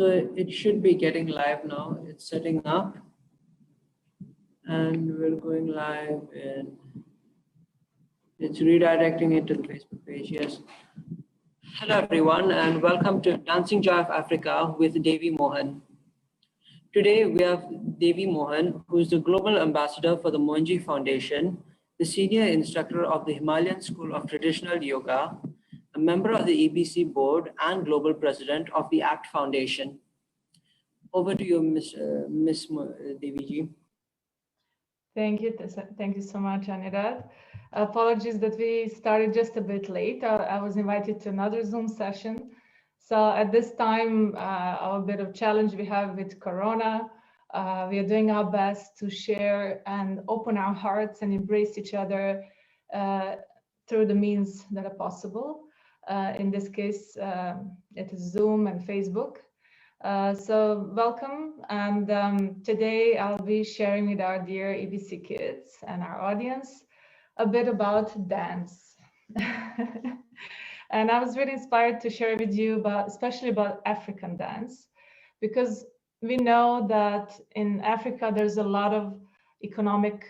So it should be getting live now. It's setting up. And we're going live and it's redirecting it to the Facebook page. Yes. Hello everyone and welcome to Dancing Joy of Africa with Devi Mohan. Today we have Devi Mohan, who is the Global Ambassador for the Mohanji Foundation, the Senior Instructor of the Himalayan School of Traditional Yoga, a member of the EBC Board and Global President of the ACT Foundation. Over to you, Miss Devi ji. Thank you so much, Anirudh. Apologies that we started just a bit late. I was invited to another Zoom session. So at this time, our bit of challenge we have with Corona, we are doing our best to share and open our hearts and embrace each other through the means that are possible. In this case, it is Zoom and Facebook. So welcome, and today I'll be sharing with our dear EBC kids and our audience a bit about dance. And I was really inspired to share with you especially about African dance, because we know that in Africa there's a lot of economic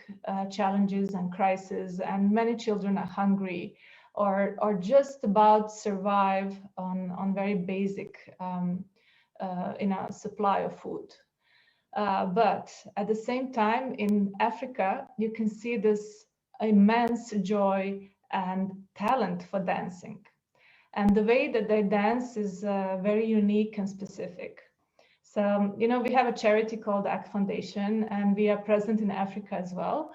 challenges and crises, and many children are hungry or just about survive on very basic in a supply of food. But at the same time, in Africa, you can see this immense joy and talent for dancing. And the way that they dance is very unique and specific. So, you know, we have a charity called ACT Foundation, and we are present in Africa as well,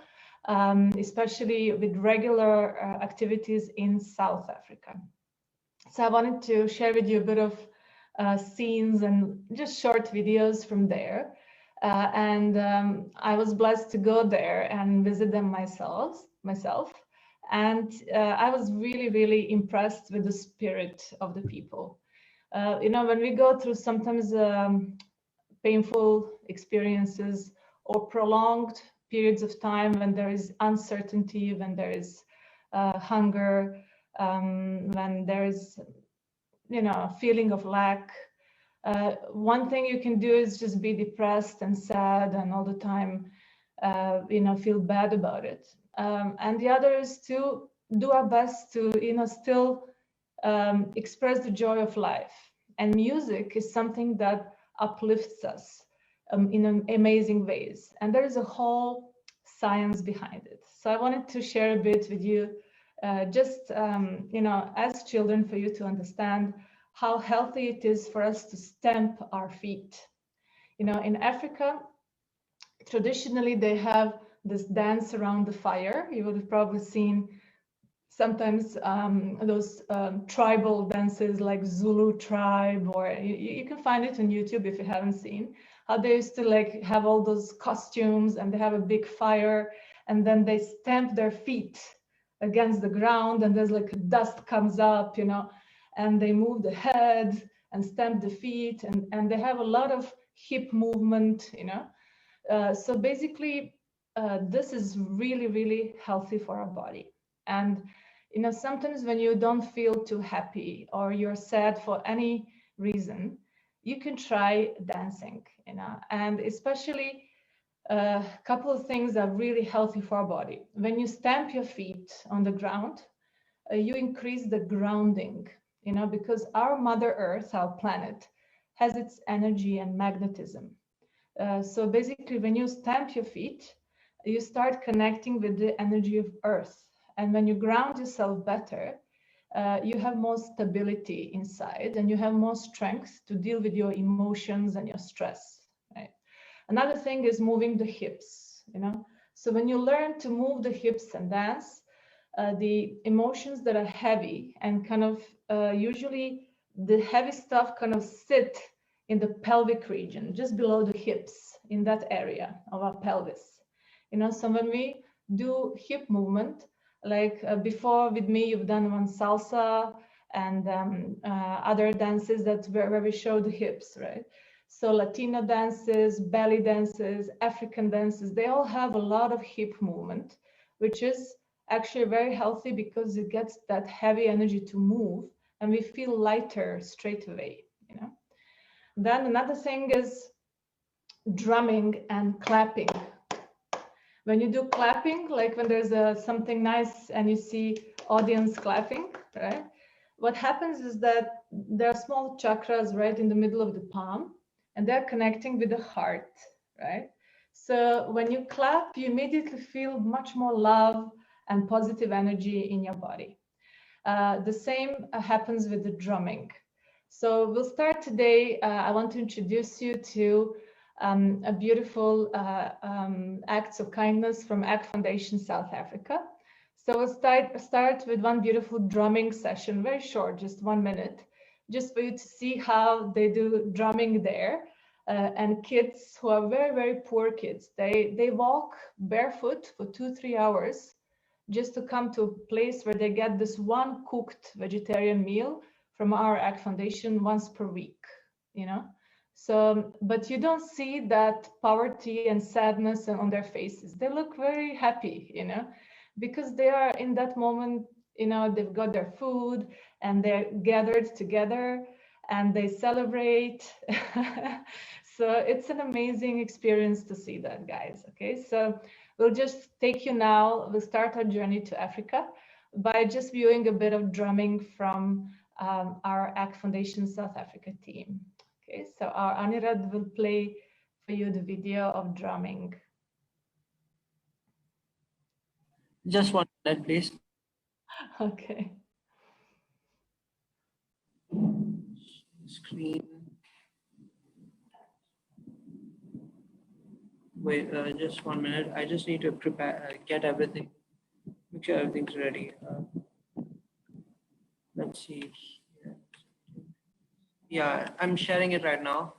especially with regular activities in South Africa. So I wanted to share with you a bit of scenes and just short videos from there. I was blessed to go there and visit them myself. And I was really, really impressed with the spirit of the people. You know, when we go through sometimes painful experiences or prolonged periods of time when there is uncertainty, when there is hunger, when there is, you know, a feeling of lack, one thing you can do is just be depressed and sad and all the time, you know, feel bad about it. And the other is to do our best to, you know, still express the joy of life. And music is something that uplifts us in amazing ways. And there is a whole science behind it. So I wanted to share a bit with you, you know, as children, for you to understand how healthy it is for us to stamp our feet. You know, in Africa, traditionally they have this dance around the fire. You would have probably seen sometimes those tribal dances like Zulu tribe, or you can find it on YouTube if you haven't seen, how they used to like have all those costumes and they have a big fire and then they stamp their feet against the ground and there's like dust comes up, you know, and they move the head and stamp the feet, and they have a lot of hip movement, you know. So basically, this is really, really healthy for our body. And, you know, sometimes when you don't feel too happy or you're sad for any reason, you can try dancing, you know, and especially a couple of things are really healthy for our body. When you stamp your feet on the ground, you increase the grounding, you know, because our Mother Earth, our planet, has its energy and magnetism. So basically, when you stamp your feet, you start connecting with the energy of Earth. And when you ground yourself better, you have more stability inside and you have more strength to deal with your emotions and your stress, right? Another thing is moving the hips, you know. So when you learn to move the hips and dance, the emotions that are heavy and kind of usually the heavy stuff kind of sit in the pelvic region, just below the hips, in that area of our pelvis. You know, so when we do hip movement, like before with me, you've done one salsa and other dances where we show the hips, right? So Latino dances, belly dances, African dances, they all have a lot of hip movement, which is actually very healthy because it gets that heavy energy to move and we feel lighter straight away, you know. Then another thing is drumming and clapping. When you do clapping, like when there's something nice and you see audience clapping, right? What happens is that there are small chakras right in the middle of the palm, and they're connecting with the heart, right? So when you clap, you immediately feel much more love and positive energy in your body. The same happens with the drumming. So we'll start today. I want to introduce you to a beautiful acts of kindness from ACT Foundation South Africa. So we'll start with one beautiful drumming session, very short, just 1 minute, just for you to see how they do drumming there. And kids who are very, very poor kids, they walk barefoot for 2-3 hours just to come to a place where they get this one cooked vegetarian meal from our ACT Foundation once per week, you know. So, but you don't see that poverty and sadness on their faces. They look very happy, you know, because they are in that moment, you know, they've got their food and they're gathered together and they celebrate. So it's an amazing experience to see that, guys. Okay, so we'll just take you now, we'll start our journey to Africa by just viewing a bit of drumming from our ACT Foundation South Africa team. Okay, so our Anirudh will play for you the video of drumming. Just 1 minute, please. Okay. Screen. Wait, just 1 minute. I just need to prepare, get everything, make sure everything's ready. Let's see. Yeah, I'm sharing it right now.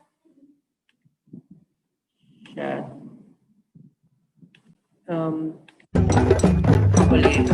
Share. Properly.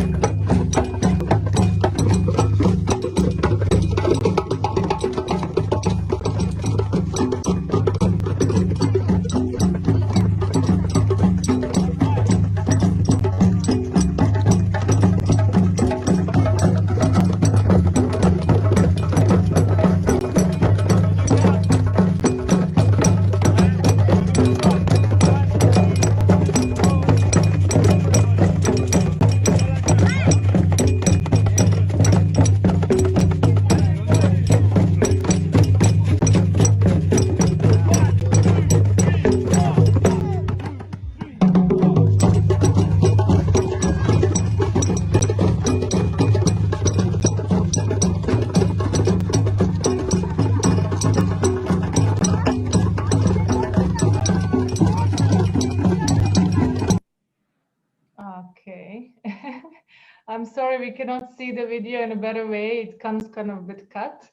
Okay. I'm sorry we cannot see the video in a better way. It comes kind of a bit cut,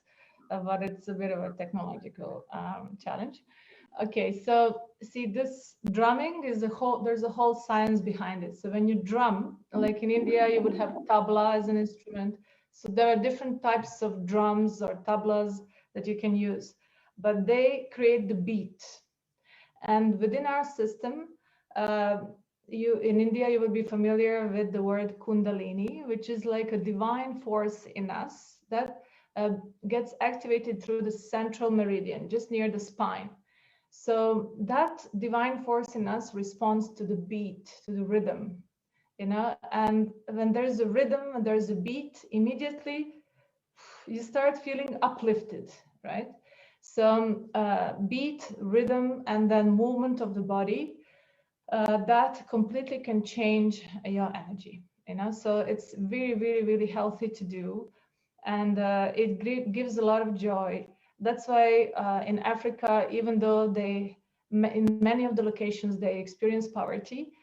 but it's a bit of a technological challenge. Okay, so see, this drumming is there's a whole science behind it. So when you drum, like in India, you would have tabla as an instrument. So there are different types of drums or tablas that you can use, but they create the beat. And within our system, in India, you will be familiar with the word Kundalini, which is like a divine force in us that gets activated through the central meridian, just near the spine. So that divine force in us responds to the beat, to the rhythm, you know, and when there's a rhythm and there's a beat, immediately you start feeling uplifted, right? So beat, rhythm, and then movement of the body, that completely can change your energy, you know. So it's really, really, really healthy to do, and it gives a lot of joy. That's why in Africa, even though in many of the locations they experience poverty,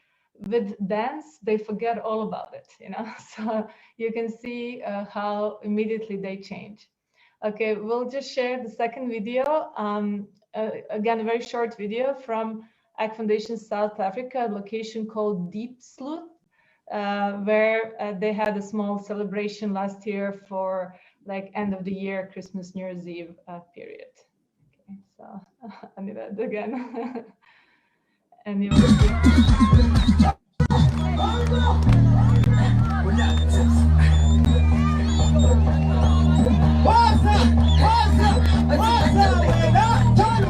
with dance they forget all about it, you know. So you can see how immediately they change. Okay, we'll just share the second video. Again, a very short video from ACT Foundation South Africa, a location called Deep Sloot, where they had a small celebration last year for like end of the year, Christmas, New Year's Eve period. Okay, so I need that again. And you will see. What's up?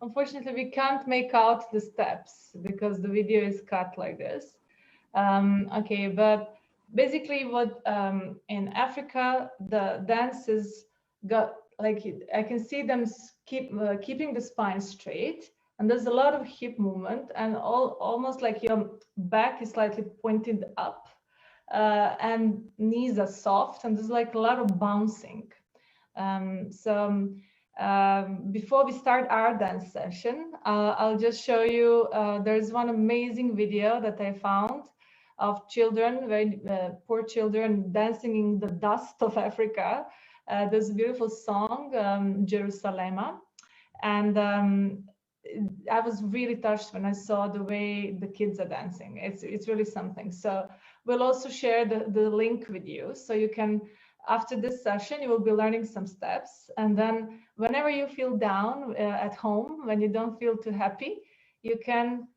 unfortunately, we can't make out the steps because the video is cut like this. Okay, but basically what in Africa, the dances got like, I can see them keeping the spine straight, and there's a lot of hip movement, and almost like your back is slightly pointed up, and knees are soft, and there's like a lot of bouncing. Before we start our dance session, I'll just show you, there's one amazing video that I found of children, very poor children, dancing in the dust of Africa. There's a beautiful song, Jerusalema. And I was really touched when I saw the way the kids are dancing. It's really something. So we'll also share the link with you, so you can, after this session, you will be learning some steps. And then whenever you feel down at home, when you don't feel too happy, you can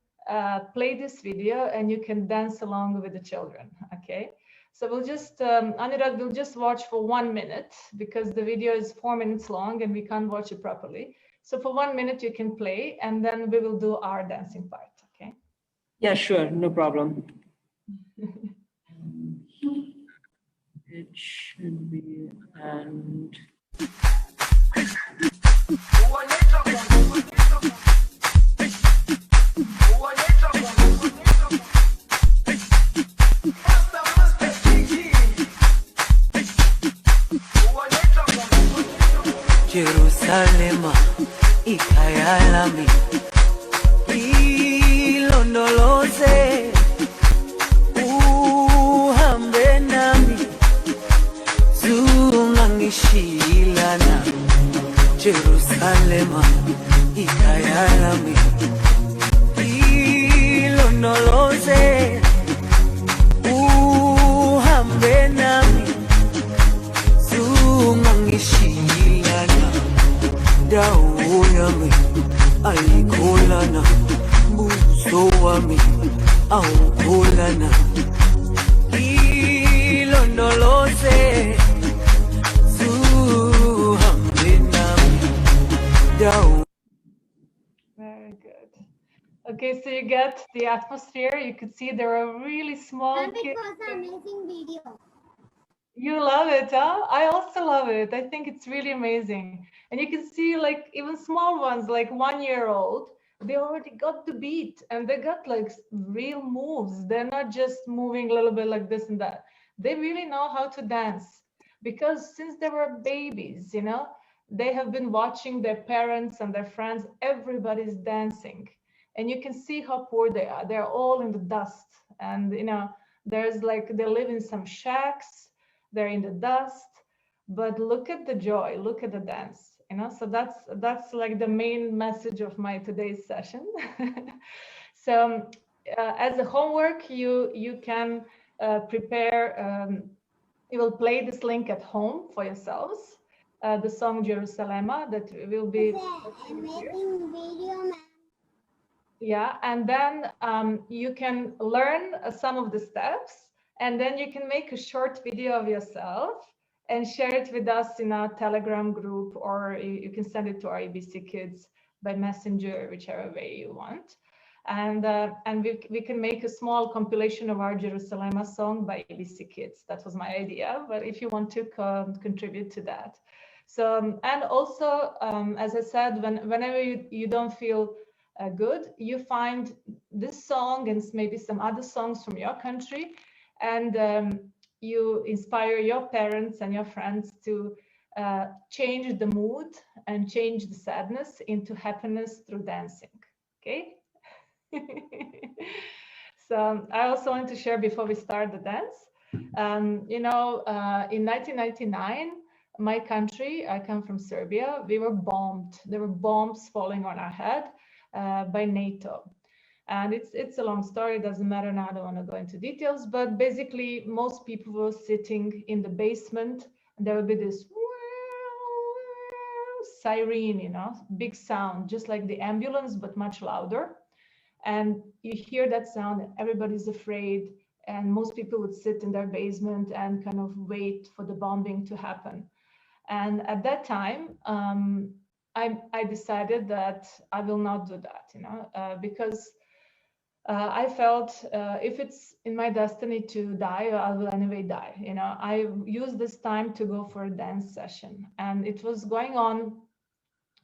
play this video and you can dance along with the children, okay? So we'll just, Anurag will just watch for 1 minute, because the video is 4 minutes long and we can't watch it properly. So for 1 minute you can play, and then we will do our dancing part, okay? Yeah, sure, no problem. It should be, and Jerusalem, ikayalami, ilondoloze, uhambe nami, zungangishilana. Jerusalem, ikayalami, ilondoloze, uhambe nami, zungangishilana. Dawo yami ayikholana, buso wami awukholana, ilondoloze, zuhambe nami, dawo. Very good. Okay, so you get the atmosphere. You could see there are really small kids. It was an amazing video. You love it, huh? I also love it. I think it's really amazing. And you can see like even small ones, like 1 year old, they already got the beat and they got like real moves. They're not just moving a little bit like this and that. They really know how to dance, because since they were babies, you know, they have been watching their parents and their friends, everybody's dancing. And you can see how poor they are. They're all in the dust. And, you know, there's like, they live in some shacks, they're in the dust, but look at the joy, look at the dance, you know. So that's like the main message of my today's session. So as a homework, you can prepare, you will play this link at home for yourselves, the song Jerusalema, that will be Amazing video, ma'am. yeah, and then you can learn some of the steps, and then you can make a short video of yourself and share it with us in our Telegram group, or you can send it to our ABC Kids by Messenger, whichever way you want. And we can make a small compilation of our Jerusalem song by ABC Kids. That was my idea, but if you want to contribute to that. So, and also, as I said, whenever you don't feel good, you find this song and maybe some other songs from your country, and you inspire your parents and your friends to change the mood and change the sadness into happiness through dancing. Okay. So I also want to share before we start the dance. You know, in 1999, my country, I come from Serbia, we were bombed. There were bombs falling on our head by NATO. And it's a long story, doesn't matter now, I don't want to go into details, but basically most people were sitting in the basement, and there would be this siren, you know, big sound, just like the ambulance, but much louder. And you hear that sound and everybody's afraid, and most people would sit in their basement and kind of wait for the bombing to happen. And at that time, I decided that I will not do that, you know, because I felt if it's in my destiny to die, I will anyway die. You know, I used this time to go for a dance session, and it was going on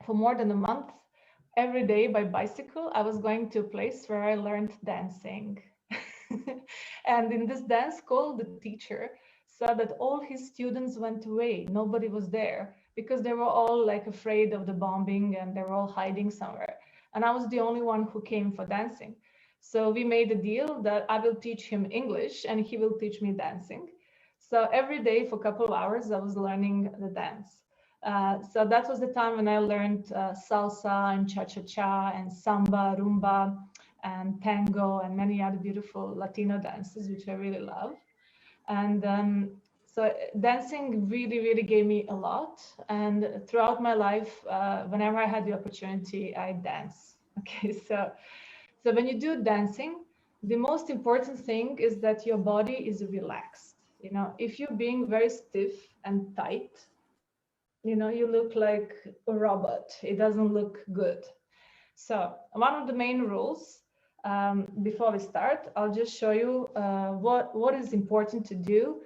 for more than a month. Every day by bicycle, I was going to a place where I learned dancing. And in this dance school, the teacher said that all his students went away. Nobody was there because they were all like afraid of the bombing and they were all hiding somewhere. And I was the only one who came for dancing. So we made a deal that I will teach him English and he will teach me dancing. So every day for a couple of hours, I was learning the dance. So that was the time when I learned salsa and cha-cha-cha and samba, rumba, and tango and many other beautiful Latino dances, which I really love. And so dancing really, really gave me a lot. And throughout my life, whenever I had the opportunity, I dance. Okay, so when you do dancing, the most important thing is that your body is relaxed. You know, if you're being very stiff and tight, you know, you look like a robot. It doesn't look good. So one of the main rules, before we start, I'll just show you what is important to do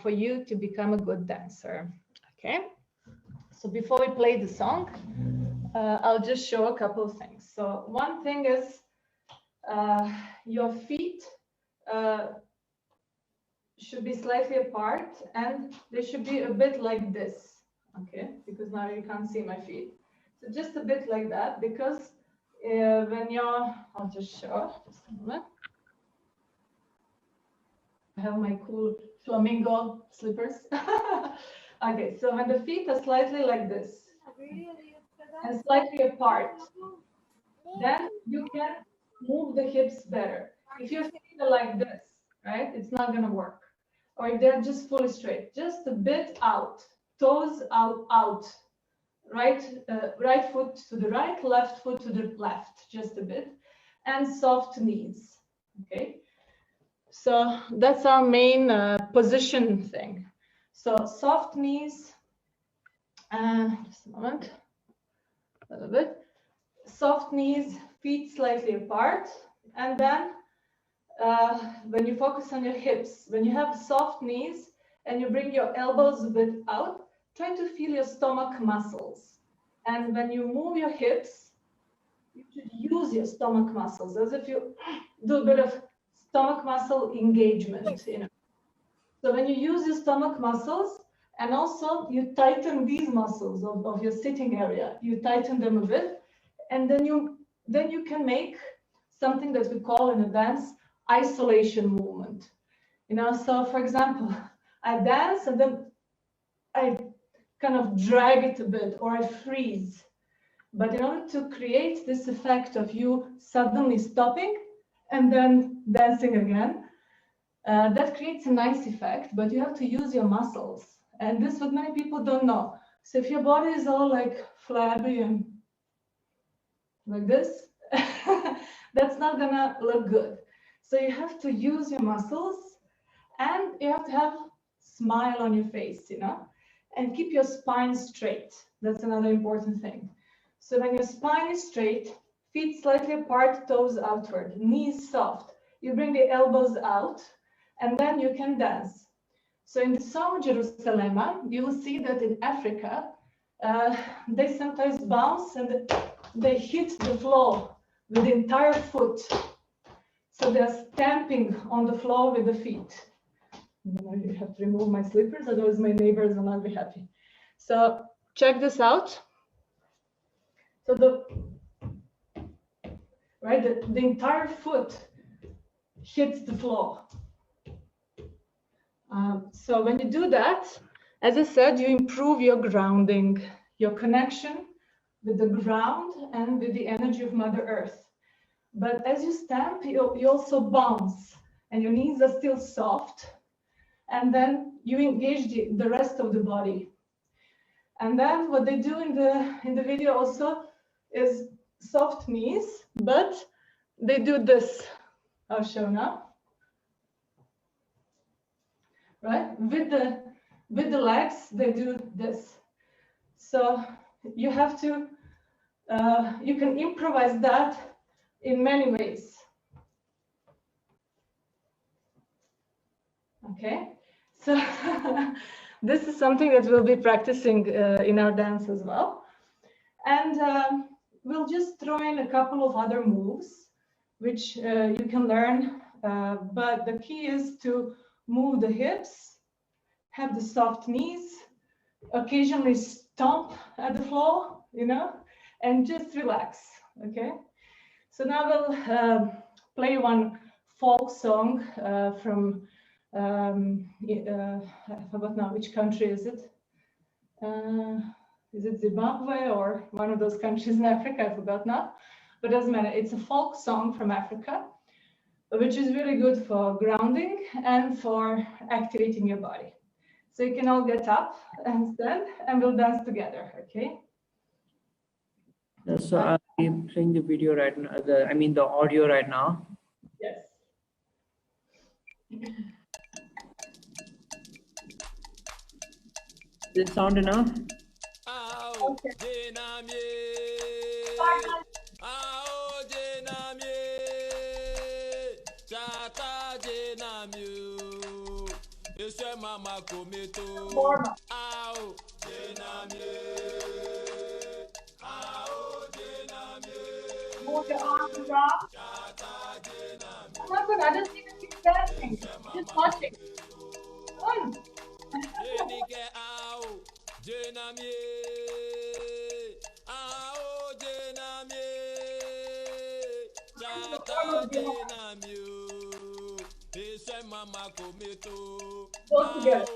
for you to become a good dancer. Okay. So before we play the song, I'll just show a couple of things. So one thing is your feet should be slightly apart and they should be a bit like this. Okay, because now you can't see my feet. So just a bit like that, because when you're, I'll just show, just a moment. I have my cool flamingo slippers. Okay, so when the feet are slightly like this and slightly apart, then you can move the hips better. If your feet are like this, right, it's not gonna work. Or if they're just fully straight, just a bit out. Toes out, right foot to the right, left foot to the left, just a bit, and soft knees. Okay, so that's our main position thing. So soft knees, just a moment, a little bit, soft knees, feet slightly apart, and then when you focus on your hips, when you have soft knees and you bring your elbows a bit out, try to feel your stomach muscles. And when you move your hips, you should use your stomach muscles, as if you do a bit of stomach muscle engagement, you know. So when you use your stomach muscles, and also you tighten these muscles of your sitting area, you tighten them a bit, and then you can make something that we call in a dance isolation movement. You know, so for example, I dance and then I kind of drag it a bit, or I freeze. But in order to create this effect of you suddenly stopping and then dancing again, that creates a nice effect, but you have to use your muscles. And this is what many people don't know. So if your body is all like flabby and like this, that's not gonna look good. So you have to use your muscles and you have to have a smile on your face, you know? And keep your spine straight. That's another important thing. So when your spine is straight, feet slightly apart, toes outward, knees soft, you bring the elbows out, and then you can dance. So in the song Jerusalem, you will see that in Africa, they sometimes bounce and they hit the floor with the entire foot. So they're stamping on the floor with the feet. I have to remove my slippers, otherwise my neighbors will not be happy. So check this out. So the entire foot hits the floor. So when you do that, as I said, you improve your grounding, your connection with the ground and with the energy of Mother Earth. But as you stamp, you also bounce, and your knees are still soft. And then you engage the rest of the body. And then what they do in the video also is soft knees, but they do this. I'll show now. Right? With the legs, they do this. So you have to, you can improvise that in many ways. Okay, so this is something that we'll be practicing in our dance as well. And we'll just throw in a couple of other moves, which you can learn. But the key is to move the hips, have the soft knees, occasionally stomp at the floor, you know, and just relax, okay? So now we'll play one folk song from, I forgot now, which country is it? Is it Zimbabwe or one of those countries in Africa? I forgot now, but doesn't matter. It's a folk song from Africa, which is really good for grounding and for activating your body. So you can all get up and stand and we'll dance together, okay? So I'll be playing the video right now, the audio right now. Yes. Does it sound enough? Okay. Move your arms around. I'm not good. I just need to keep dancing. Just watching. One. Go together.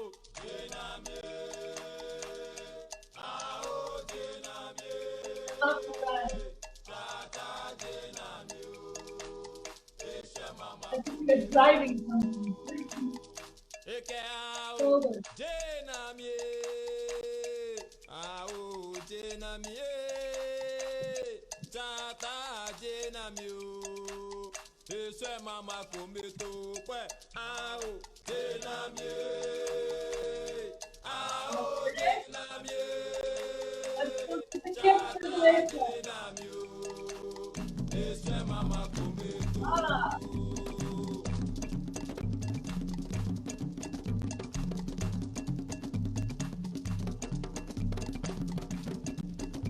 I think we're driving something. Shoulders. Let's go to the kitchen later.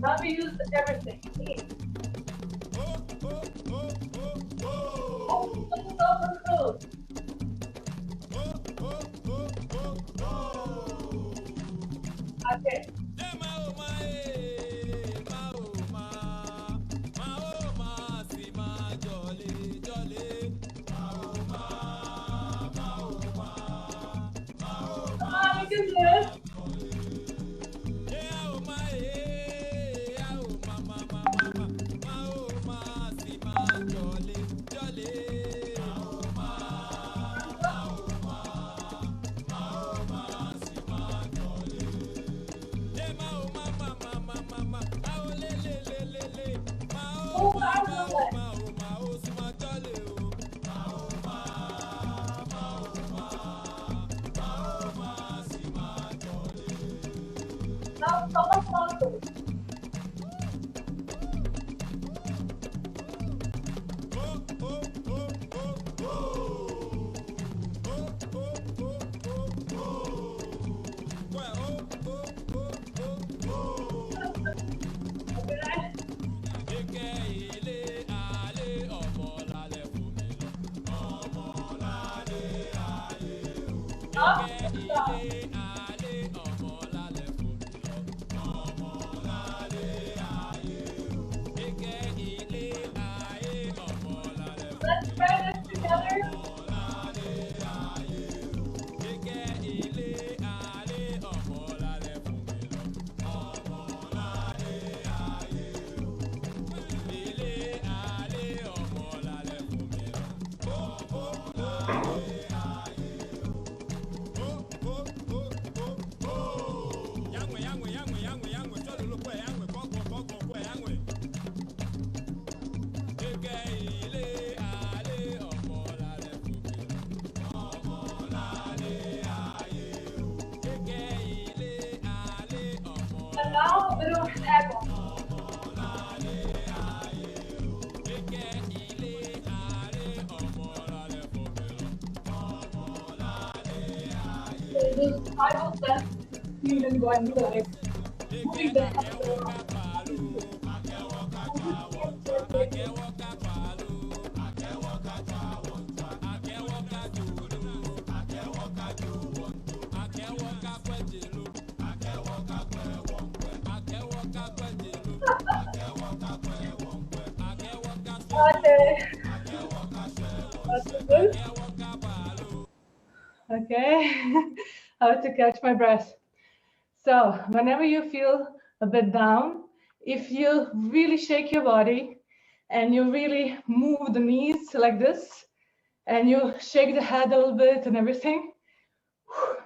Now we use everything. Okay. We can do it. Move out of the way. Now come on. Up, down. Let's try this together. And now Okay. Okay. I have to catch my breath. So whenever you feel a bit down, if you really shake your body and you really move the knees like this, and you shake the head a little bit and everything,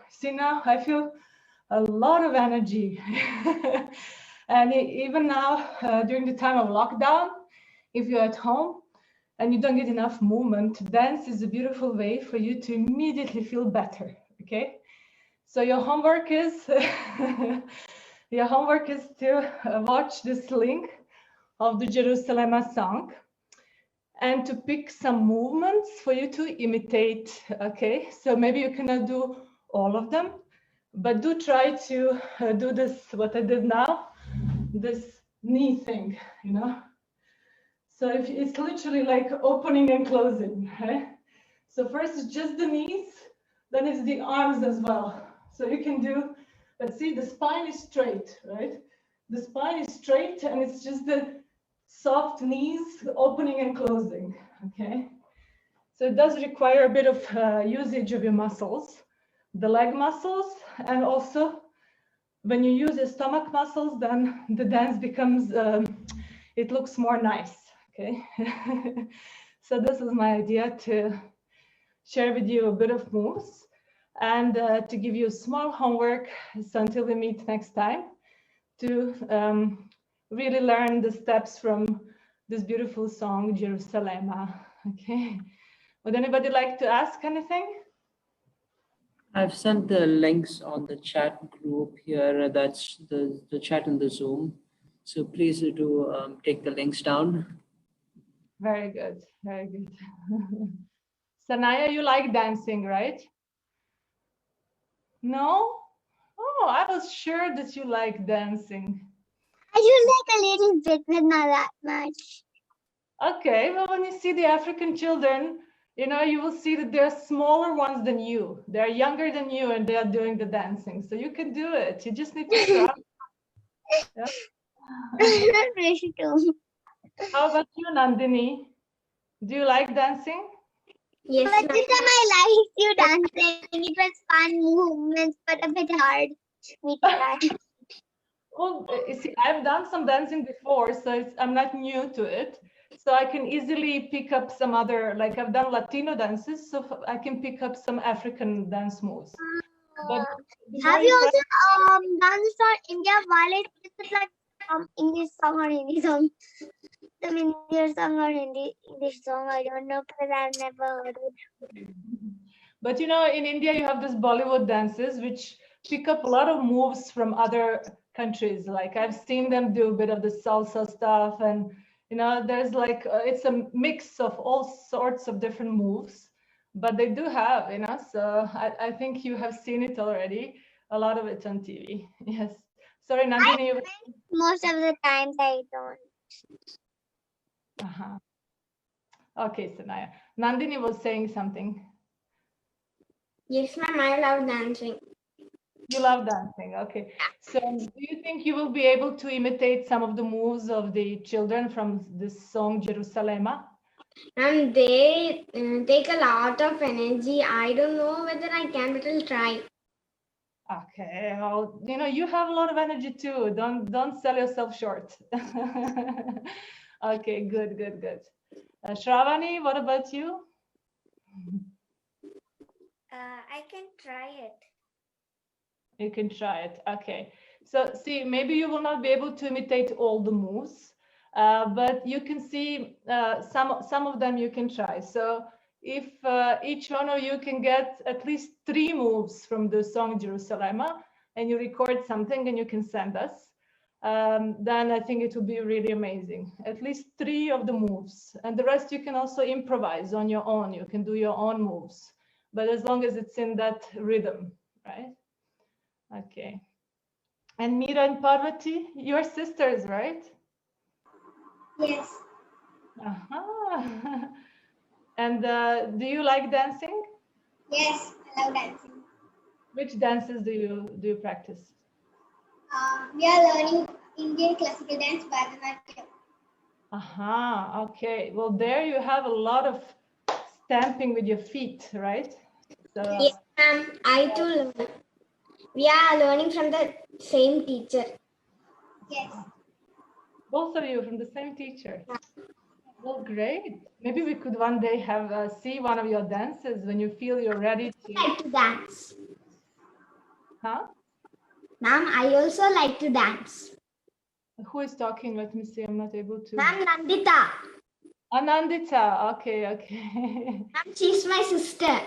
see now I feel a lot of energy. And even now, during the time of lockdown, if you're at home and you don't get enough movement, dance is a beautiful way for you to immediately feel better. Okay, so your homework is to watch this link of the Jerusalem song and to pick some movements for you to imitate. Okay, so maybe you cannot do all of them, but do try to do this, what I did now, this knee thing, you know. So if it's literally like opening and closing, right? So first it's just the knees, then it's the arms as well. So you can do, let's see, the spine is straight, right? The spine is straight and it's just the soft knees opening and closing, okay? So it does require a bit of usage of your muscles, the leg muscles, and also when you use your stomach muscles, then the dance becomes, it looks more nice, okay? So this is my idea, to share with you a bit of moves and to give you small homework. So until we meet next time, to really learn the steps from this beautiful song, Jerusalem. Okay. Would anybody like to ask anything? I've sent the links on the chat group here. That's the chat in the Zoom. So please do take the links down. Very good. Very good. Sanaya, you like dancing, right? No? Oh, I was sure that you like dancing. I do like a little bit, but not that much. Okay, well, when you see the African children, you know, you will see that they're smaller ones than you. They're younger than you and they are doing the dancing. So you can do it. You just need to try. Yeah. I'm not ready to. How about you, Nandini? Do you like dancing? Yes, but this time I liked you dancing. It was fun movements, but a bit hard. Me try. Well, you see, I've done some dancing before, so I'm not new to it. So I can easily pick up some other, like I've done Latino dances, so I can pick up some African dance moves. But have you also danced on India while it's like English song or Hindi song? Some Indian song or English song, I don't know because I've never heard it. But you know, in India you have this Bollywood dances which pick up a lot of moves from other countries. Like I've seen them do a bit of the salsa stuff, and you know, there's like it's a mix of all sorts of different moves, but they do have, you know, so I think you have seen it already, a lot of it on TV. Yes. Sorry, Nandini. Most of the times I don't. Okay, Sanaya. Nandini was saying something. Yes, ma'am, I love dancing. You love dancing, okay. So do you think you will be able to imitate some of the moves of the children from this song, Jerusalema? And they take a lot of energy. I don't know whether I can, but I'll try. Okay, well, you know, you have a lot of energy too. Don't sell yourself short. Okay, good. Shravani, what about you? I can try it. You can try it. Okay. So see, maybe you will not be able to imitate all the moves, but you can see some of them you can try. So if each one of you can get at least 3 moves from the song Jerusalema, and you record something and you can send us, then I think it will be really amazing. At least 3 of the moves, and the rest you can also improvise on your own. You can do your own moves, but as long as it's in that rhythm, right? Okay. And Meera and Parvati, you're sisters, right? Yes. Uh-huh. And do you like dancing? Yes, I love dancing. Which dances do you practice? We are learning Indian classical dance, Bharatanatyam. Aha, okay. Well, there you have a lot of stamping with your feet, right? So, Yes, ma'am. I too learn. We are learning from the same teacher. Yes. both of you from the same teacher. Well, great. Maybe we could one day have see one of your dances when you feel you're ready to. I like to dance. Huh? Ma'am, I also like to dance. Who is talking? Let me see. I'm not able to. Ma'am, Nandita. Anandita. Okay, okay. Ma'am, she's my sister.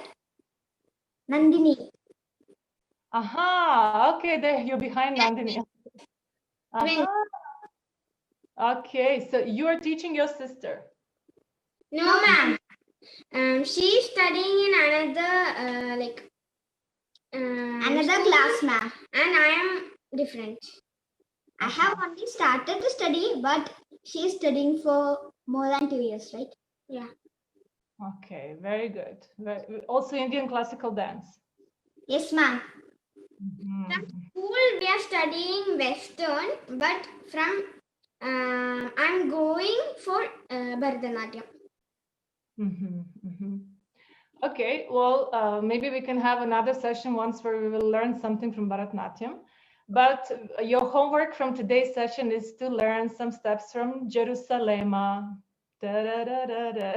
Nandini. Aha. Okay, there you're behind Nandini. Aha. Okay, so you are teaching your sister. No, ma'am. She's studying in another another class, ma'am. And I am different. I have only started to study, but she's studying for more than 2 years, right? Yeah. Okay, very good. Also Indian classical dance. Yes, ma'am. Mhm. From school, we are studying Western, but from I'm going for Bharatanatyam. Mhm, mhm. Okay, well, maybe we can have another session once where we will learn something from Bharatanatyam. But your homework from today's session is to learn some steps from Jerusalema. Da, da, da, da, da.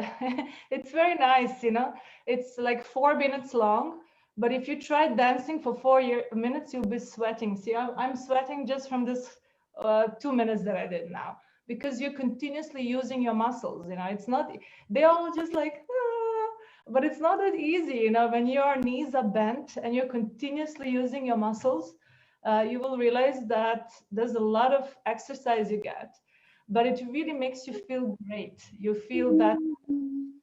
It's very nice, you know. It's like 4 minutes long, but if you try dancing for 4 minutes, you'll be sweating. See, I'm sweating just from this 2 minutes that I did now, because you're continuously using your muscles, you know. It's not, they all just like, but it's not that easy, you know, when your knees are bent and you're continuously using your muscles, you will realize that there's a lot of exercise you get, but it really makes you feel great. You feel that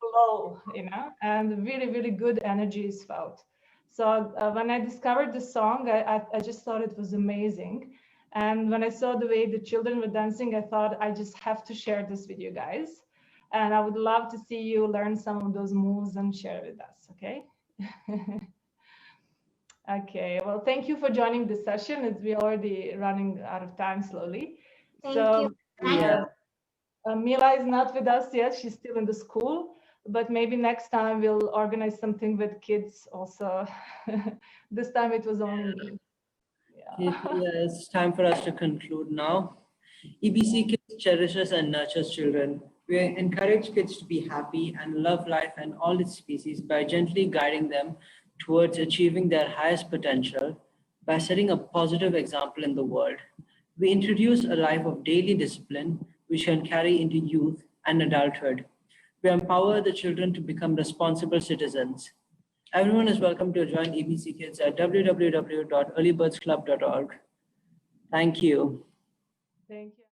flow, you know, and really, really good energy is felt. So when I discovered this song, I just thought it was amazing. And when I saw the way the children were dancing, I thought I just have to share this with you guys. And I would love to see you learn some of those moves and share with us, okay? Okay, well, thank you for joining this session. We're already running out of time slowly. Thank so, you. Yeah. Mila is not with us yet. She's still in the school, but maybe next time we'll organize something with kids also. This time it was only me. Yeah, it's time for us to conclude now. EBC Kids cherishes and nurtures children. We encourage kids to be happy and love life and all its species by gently guiding them towards achieving their highest potential by setting a positive example in the world. We introduce a life of daily discipline which can carry into youth and adulthood. We empower the children to become responsible citizens. Everyone is welcome to join EBC Kids at www.earlybirdsclub.org. Thank you. Thank you.